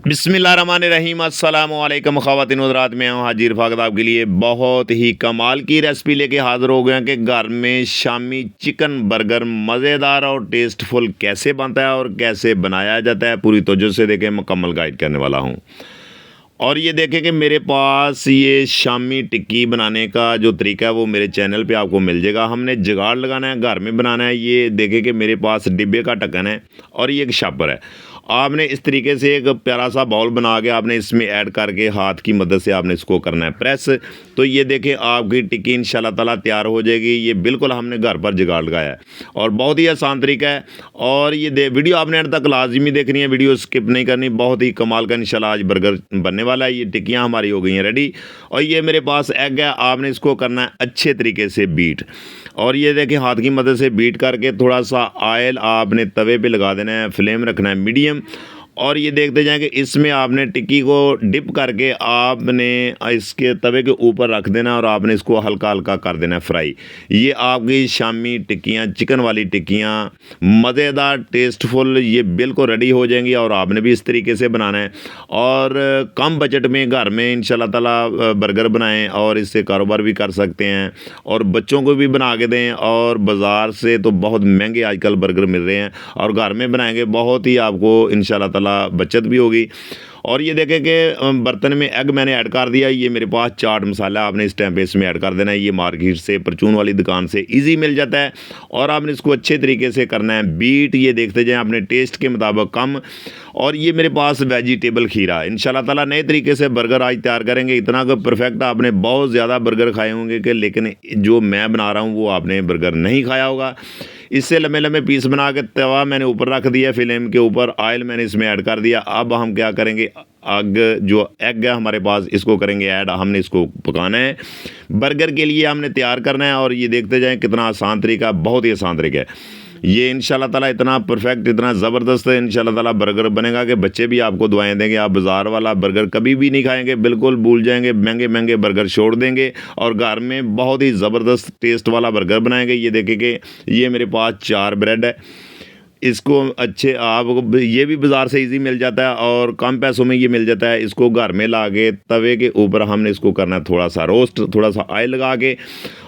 बिस्मिल्लाहिर्रहमानिर्रहीम अस्सलाम वालेकुम ख़वातीन हज़रात, मैं हूँ हाजी रफ़ाकत आपके लिए बहुत ही कमाल की रेसिपी लेके हाज़िर हो गया कि घर में शामी चिकन बर्गर मज़ेदार और टेस्टफुल कैसे बनता है और कैसे बनाया जाता है, पूरी तवज्जो से देखें, मुकम्मल गाइड करने वाला हूँ। और ये देखें कि मेरे पास ये शामी टिक्की बनाने का जो तरीका है वो मेरे चैनल पे आपको मिल जाएगा। हमने जुगाड़ लगाना है, घर में बनाना है। ये देखें कि मेरे पास डिब्बे का ढक्कन है और ये एक शापर है। आपने इस तरीके से एक प्यारा सा बाउल बना के आपने इसमें ऐड करके हाथ की मदद से आपने इसको करना है प्रेस। तो ये देखें आपकी टिक्की इंशाल्लाह ताला तैयार हो जाएगी। ये बिल्कुल हमने घर पर जुगाड़ लगाया है और बहुत ही आसान तरीका है। और ये वीडियो आपने अंत तक लाजमी देखनी है, वीडियो स्किप नहीं करनी। बहुत ही कमाल का इंशाल्लाह आज बर्गर बनने वाला है। ये टिक्कियाँ हमारी हो गई हैं रेडी और ये मेरे पास एग है। आपने इसको करना है अच्छे तरीके से बीट। और ये देखें हाथ की मदद से बीट करके थोड़ा सा ऑयल आपने तवे पे लगा देना है, फ्लेम रखना है मीडियम। और ये देखते जाएं कि इसमें आपने टिक्की को डिप करके आपने इसके तवे के ऊपर रख देना और आपने इसको हल्का हल्का कर देना है फ्राई। ये आपकी शामी टिक्कियाँ, चिकन वाली टिक्कियाँ मज़ेदार टेस्टफुल ये बिल्कुल रेडी हो जाएंगी। और आपने भी इस तरीके से बनाना है और कम बजट में घर में इंशाल्लाह ताला बर्गर बनाएं और इससे कारोबार भी कर सकते हैं और बच्चों को भी बना के दें। और बाज़ार से तो बहुत महंगे आजकल बर्गर मिल रहे हैं और घर में बनाएंगे बहुत ही आपको इंशाल्लाह ताला बचत भी होगी। और ये देखें कि बर्तन में एग मैंने ऐड कर दिया। ये मेरे पास चाट मसाला आपने इस टाइम पे इसमें ऐड कर देना है। ये मार्केट से परचून वाली दुकान से इजी मिल जाता है और आपने इसको अच्छे तरीके से करना है बीट। ये देखते जाएं अपने टेस्ट के मुताबिक कम। और ये मेरे पास वेजिटेबल खीरा, इंशाल्लाह ताला नए तरीके से बर्गर आज तैयार करेंगे। इतना कि परफेक्ट आपने बहुत ज़्यादा बर्गर खाए होंगे कि, लेकिन जो मैं बना रहा हूँ वो आपने बर्गर नहीं खाया होगा। इससे लंबे लंबे पीस बना के तवा मैंने ऊपर रख दिया, फ्लेम के ऊपर ऑयल मैंने इसमें ऐड कर दिया। अब हम क्या करेंगे, आग जो एग है हमारे पास इसको करेंगे ऐड। हमने इसको पकाना है, बर्गर के लिए हमने तैयार करना है। और ये देखते जाएं कितना आसान तरीका, बहुत ही आसान तरीका है ये। इंशाल्लाह ताला इतना परफेक्ट, इतना ज़बरदस्त है इंशाल्लाह ताला बर्गर बनेगा कि बच्चे भी आपको दुआएं देंगे। आप बाज़ार वाला बर्गर कभी भी नहीं खाएंगे, बिल्कुल भूल जाएंगे, महंगे महंगे बर्गर छोड़ देंगे और घर में बहुत ही ज़बरदस्त टेस्ट वाला बर्गर बनाएंगे। ये देखें कि ये मेरे पास 4 ब्रेड है। इसको अच्छे आपको ये भी बाज़ार से इजी मिल जाता है और कम पैसों में ये मिल जाता है। इसको घर में ला के तवे के ऊपर हमने इसको करना है थोड़ा सा रोस्ट, थोड़ा सा ऑयल लगा के।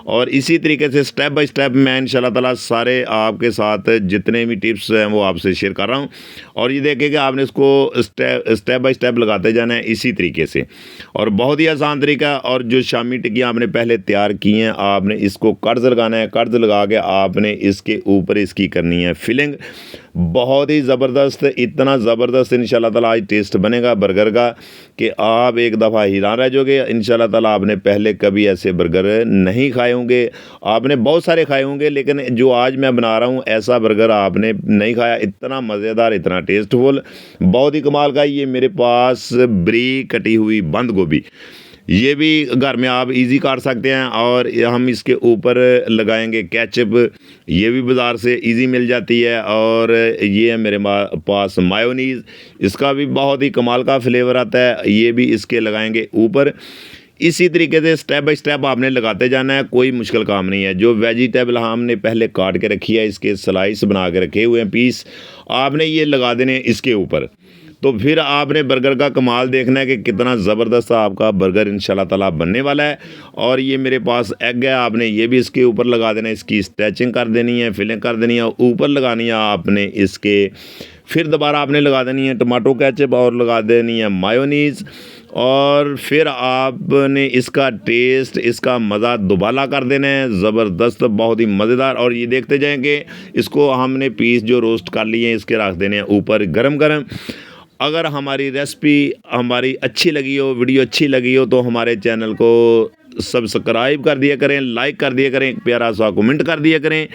और इसी तरीके से स्टेप बाय स्टेप मैं इंशाल्लाह ताला सारे आपके साथ जितने भी टिप्स हैं वो आपसे शेयर कर रहा हूँ। और ये देखें कि आपने इसको स्टेप बाय स्टेप लगाते जाना है इसी तरीके से। और बहुत ही आसान तरीका। और जो शामी टिक्कियाँ आपने पहले तैयार की हैं, आपने इसको कर्ज लगाना है। कर्ज लगा के आपने इसके ऊपर इसकी करनी है फिलिंग। बहुत ही ज़बरदस्त, इतना ज़बरदस्त इंशाल्लाह ताला आज टेस्ट बनेगा बर्गर का कि आप एक दफ़ा हैरान रह जाओगे। इंशाल्लाह ताला आपने पहले कभी ऐसे बर्गर नहीं खाए होंगे, आपने बहुत सारे खाए होंगे, लेकिन जो आज मैं बना रहा हूँ ऐसा बर्गर आपने नहीं खाया। इतना मज़ेदार, इतना टेस्टफुल, बहुत ही कमाल का। ये मेरे पास बारीक कटी हुई बंद गोभी, ये भी घर में आप इजी काट सकते हैं। और हम इसके ऊपर लगाएंगे केचप, ये भी बाज़ार से इजी मिल जाती है। और ये है मेरे पास मायोनीज़, इसका भी बहुत ही कमाल का फ्लेवर आता है, ये भी इसके लगाएंगे ऊपर। इसी तरीके से स्टेप बाय स्टेप आपने लगाते जाना है, कोई मुश्किल काम नहीं है। जो वेजिटेबल हमने पहले काट के रखी है, इसके स्लाइस बना के रखे हुए हैं पीस, आपने ये लगा देने इसके ऊपर। तो फिर आपने बर्गर का कमाल देखना है कि कितना ज़बरदस्त आपका बर्गर इंशाल्लाह ताला बनने वाला है। और ये मेरे पास एग है, आपने ये भी इसके ऊपर लगा देना है, इसकी स्ट्रेचिंग कर देनी है, फिलिंग कर देनी है, ऊपर लगानी है आपने इसके। फिर दोबारा आपने लगा देनी है टमाटो केचप और लगा देनी है मायोनीज़। और फिर आपने इसका टेस्ट, इसका मज़ा दुबाला कर देना है, ज़बरदस्त, बहुत ही मज़ेदार। और ये देखते जाएंगे इसको हमने पीस जो रोस्ट कर लिए हैं इसके रख देने हैं ऊपर गरम गरम। अगर हमारी रेसिपी हमारी अच्छी लगी हो, वीडियो अच्छी लगी हो, तो हमारे चैनल को सब्सक्राइब कर दिया करें, लाइक कर दिया करें, एक प्यारा सा कमेंट कर दिया करें।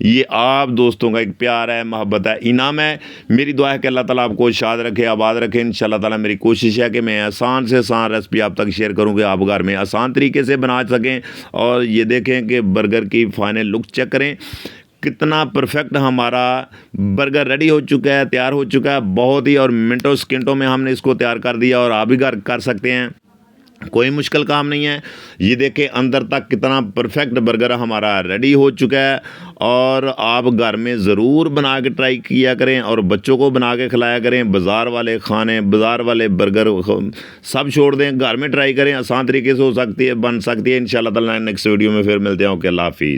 ये आप दोस्तों का एक प्यार है, मोहब्बत है, इनाम है। मेरी दुआ है कि अल्लाह ताला आपको शाद रखे, आबाद रखे। इंशाल्लाह ताला मेरी कोशिश है कि मैं आसान से आसान रेसिपी आप तक शेयर करूँ कि आप घर में आसान तरीके से बना सकें। और ये देखें कि बर्गर की फाइनल लुक चेक करें, कितना परफेक्ट हमारा बर्गर रेडी हो चुका है, तैयार हो चुका है बहुत ही। और मिनटों सेकंडों में हमने इसको तैयार कर दिया और आप भी घर कर सकते हैं। कोई मुश्किल काम नहीं है। ये देखें अंदर तक कितना परफेक्ट बर्गर हमारा रेडी हो चुका है। और आप घर में ज़रूर बना के ट्राई किया करें और बच्चों को बना के खिलाया करें। बाज़ार वाले खाने, बाज़ार वाले बर्गर सब छोड़ दें, घर में ट्राई करें। आसान तरीके से हो सकती है, बन सकती है। इंशाल्लाह ताला नेक्स्ट वीडियो में फिर मिलते हैं। ओके, अल्लाह हाफिज़।